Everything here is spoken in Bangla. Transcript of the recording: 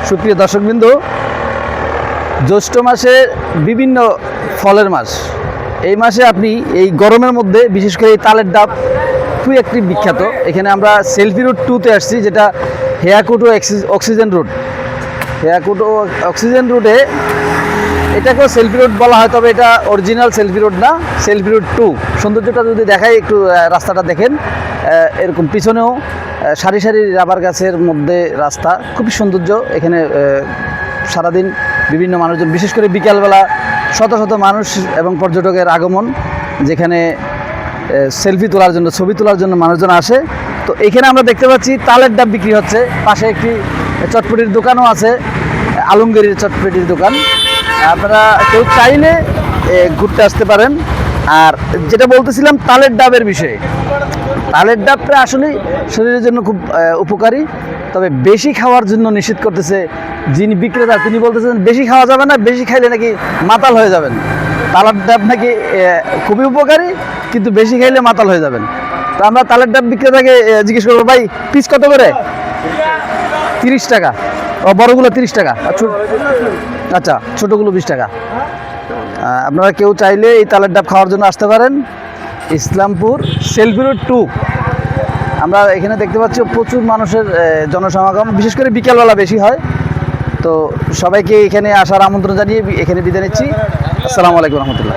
সুপ্রিয় দর্শকবৃন্দ, জ্যৈষ্ঠ মাসে বিভিন্ন ফলের মাস। এই মাসে আপনি এই গরমের মধ্যে বিশেষ করে এই তালের ডাব খুবই একটি বিখ্যাত। এখানে আমরা সেলফি রুট 2-তে আসছি, যেটা হেয়াকুট ও অক্সিজেন রুট। হেয়াকুট ও অক্সিজেন রুটে এটাকেও সেলফি রুট বলা হয়, তবে এটা অরিজিনাল সেলফি রুট না, সেলফি রুট 2। সৌন্দর্যটা যদি দেখাই, একটু রাস্তাটা দেখেন, এরকম পিছনেও সারি সারি রাবার গাছের মধ্যে রাস্তা, খুবই সৌন্দর্য। এখানে সারাদিন বিভিন্ন মানুষজন, বিশেষ করে বিকালবেলা শত শত মানুষ এবং পর্যটকের আগমন, যেখানে সেলফি তোলার জন্য, ছবি তোলার জন্য মানুষজন আসে। তো এখানে আমরা দেখতে পাচ্ছি তালের ডাব বিক্রি হচ্ছে। পাশে একটি চটপটির দোকানও আছে, আলমগীরের চটপটির দোকান। আপনারা কেউ চাইলে ঘুরতে আসতে পারেন। আর যেটা বলতেছিলাম তালের ডাবের বিষয়ে, তালের ডাবটা আসলে শরীরের জন্য খুব উপকারী, তবে বেশি খাওয়ার জন্য নিষেধ করতেছে যিনি বিক্রেতা। তিনি বলতেছেন বেশি খাওয়া যাবে না, বেশি খাইলে নাকি মাতাল হয়ে যাবেন। তালের ডাব নাকি খুবই উপকারী, কিন্তু বেশি খাইলে মাতাল হয়ে যাবেন। তো আমরা তালের ডাব বিক্রেতাকে জিজ্ঞেস করবো, ভাই পিস কত করে? 30 টাকা। ও, বড়গুলো 30 টাকা। আচ্ছা, ছোটোগুলো 20 টাকা। আপনারা কেউ চাইলে এই তালের ডাব খাওয়ার জন্য আসতে পারেন। Islampur selfie route 2। আমরা এখানে দেখতে পাচ্ছি প্রচুর মানুষের জনসমাগম, বিশেষ করে বিকেলবেলা বেশি হয়। তো সবাইকে এখানে আসার আমন্ত্রণ জানিয়ে এখানে বিদায় নিচ্ছি। আসসালামু আলাইকুম রহমতুল্লাহ।